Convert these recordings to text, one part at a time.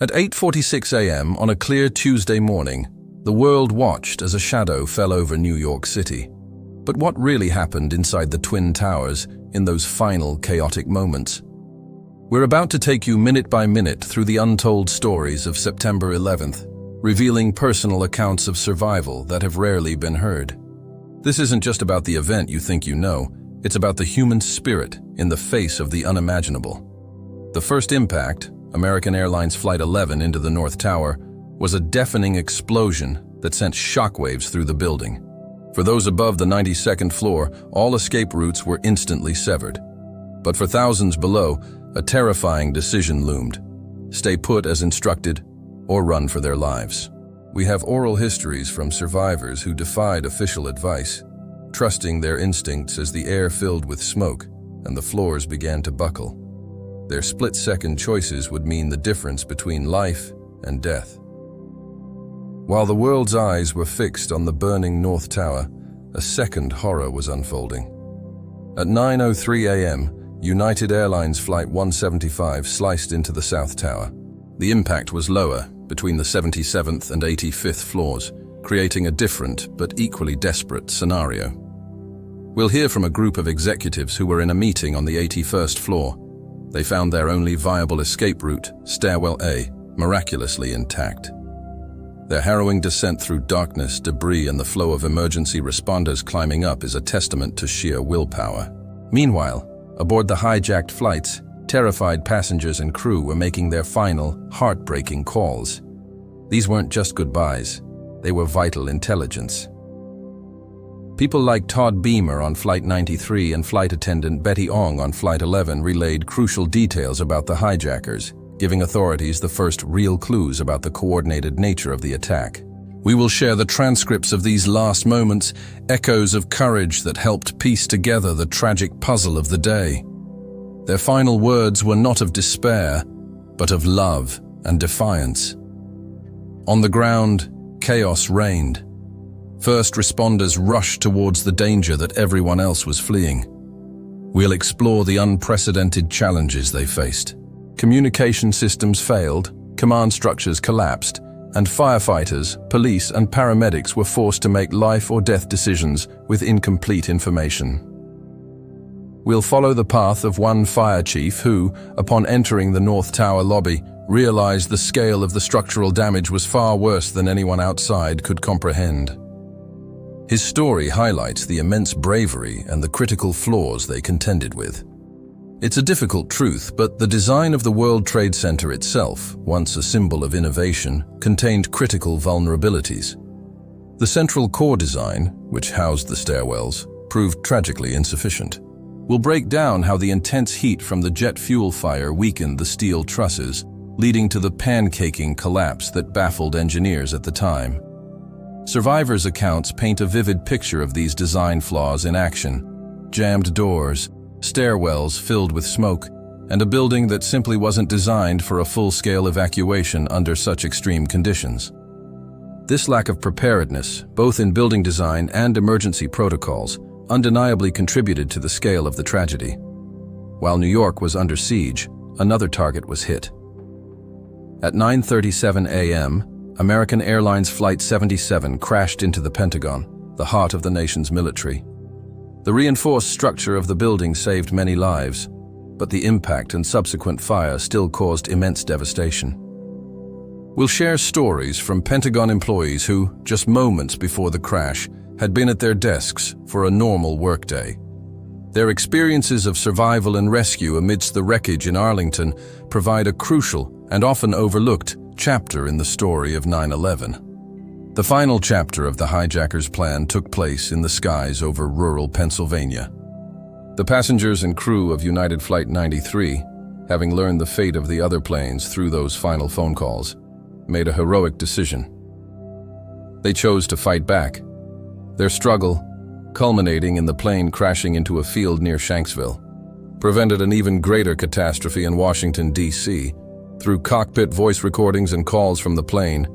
At 8:46 a.m. on a clear Tuesday morning, the world watched as a shadow fell over New York City. But what really happened inside the Twin Towers in those final chaotic moments? We're about to take you minute by minute through the untold stories of September 11th, revealing personal accounts of survival that have rarely been heard. This isn't just about the event you think you know, it's about the human spirit in the face of the unimaginable. The first impact, American Airlines Flight 11 into the North Tower, was a deafening explosion that sent shockwaves through the building. For those above the 92nd floor, all escape routes were instantly severed. But for thousands below, a terrifying decision loomed: stay put as instructed or run for their lives. We have oral histories from survivors who defied official advice, trusting their instincts as the air filled with smoke and the floors began to buckle. Their split-second choices would mean the difference between life and death. While the world's eyes were fixed on the burning North Tower, a second horror was unfolding. At 9:03 a.m., United Airlines Flight 175 sliced into the South Tower. The impact was lower, between the 77th and 85th floors, creating a different but equally desperate scenario. We'll hear from a group of executives who were in a meeting on the 81st floor. They found their only viable escape route, Stairwell A, miraculously intact. Their harrowing descent through darkness, debris, and the flow of emergency responders climbing up is a testament to sheer willpower. Meanwhile, aboard the hijacked flights, terrified passengers and crew were making their final, heartbreaking calls. These weren't just goodbyes, they were vital intelligence. People like Todd Beamer on Flight 93 and flight attendant Betty Ong on Flight 11 relayed crucial details about the hijackers, giving authorities the first real clues about the coordinated nature of the attack. We will share the transcripts of these last moments, echoes of courage that helped piece together the tragic puzzle of the day. Their final words were not of despair, but of love and defiance. On the ground, chaos reigned. First responders rushed towards the danger that everyone else was fleeing. We'll explore the unprecedented challenges they faced. Communication systems failed, command structures collapsed, and firefighters, police, and paramedics were forced to make life or death decisions with incomplete information. We'll follow the path of one fire chief who, upon entering the North Tower lobby, realized the scale of the structural damage was far worse than anyone outside could comprehend. His story highlights the immense bravery and the critical flaws they contended with. It's a difficult truth, but the design of the World Trade Center itself, once a symbol of innovation, contained critical vulnerabilities. The central core design, which housed the stairwells, proved tragically insufficient. We'll break down how the intense heat from the jet fuel fire weakened the steel trusses, leading to the pancaking collapse that baffled engineers at the time. Survivors' accounts paint a vivid picture of these design flaws in action: jammed doors, stairwells filled with smoke, and a building that simply wasn't designed for a full-scale evacuation under such extreme conditions. This lack of preparedness, both in building design and emergency protocols, undeniably contributed to the scale of the tragedy. While New York was under siege, another target was hit. At 9:37 a.m., American Airlines Flight 77 crashed into the Pentagon, the heart of the nation's military. The reinforced structure of the building saved many lives, but the impact and subsequent fire still caused immense devastation. We'll share stories from Pentagon employees who, just moments before the crash, had been at their desks for a normal workday. Their experiences of survival and rescue amidst the wreckage in Arlington provide a crucial and often overlooked chapter in the story of 9/11. The final chapter of the hijackers' plan took place in the skies over rural Pennsylvania. The passengers and crew of United Flight 93, having learned the fate of the other planes through those final phone calls, made a heroic decision. They chose to fight back. Their struggle, culminating in the plane crashing into a field near Shanksville, prevented an even greater catastrophe in Washington, D.C. Through cockpit voice recordings and calls from the plane,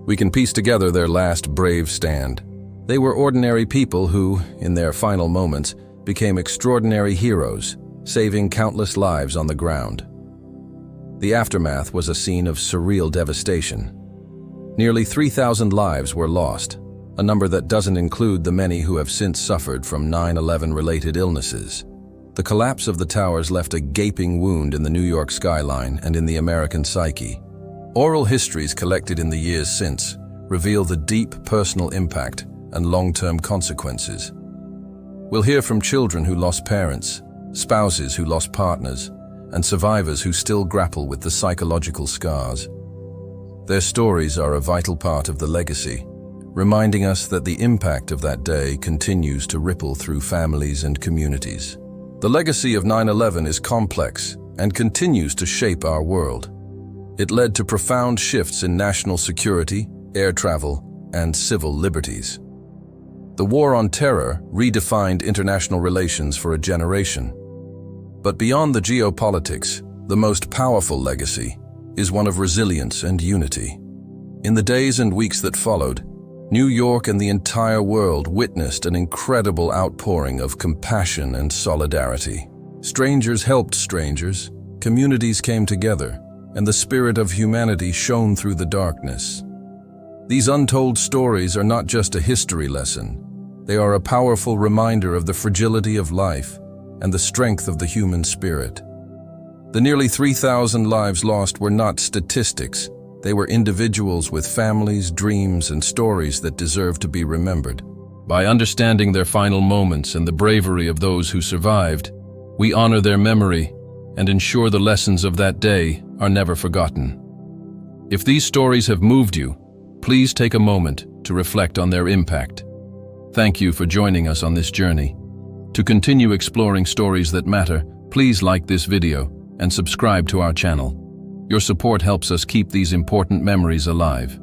we can piece together their last brave stand. They were ordinary people who, in their final moments, became extraordinary heroes, saving countless lives on the ground. The aftermath was a scene of surreal devastation. Nearly 3,000 lives were lost, a number that doesn't include the many who have since suffered from 9/11-related illnesses. The collapse of the towers left a gaping wound in the New York skyline and in the American psyche. Oral histories collected in the years since reveal the deep personal impact and long-term consequences. We'll hear from children who lost parents, spouses who lost partners, and survivors who still grapple with the psychological scars. Their stories are a vital part of the legacy, reminding us that the impact of that day continues to ripple through families and communities. The legacy of 9/11 is complex and continues to shape our world. It led to profound shifts in national security, air travel, and civil liberties. The war on terror redefined international relations for a generation. But beyond the geopolitics, the most powerful legacy is one of resilience and unity. In the days and weeks that followed, New York and the entire world witnessed an incredible outpouring of compassion and solidarity. Strangers helped strangers, communities came together, and the spirit of humanity shone through the darkness. These untold stories are not just a history lesson. They are a powerful reminder of the fragility of life and the strength of the human spirit. The nearly 3,000 lives lost were not statistics. They were individuals with families, dreams, and stories that deserve to be remembered. By understanding their final moments and the bravery of those who survived, we honor their memory and ensure the lessons of that day are never forgotten. If these stories have moved you, please take a moment to reflect on their impact. Thank you for joining us on this journey. To continue exploring stories that matter, please like this video and subscribe to our channel. Your support helps us keep these important memories alive.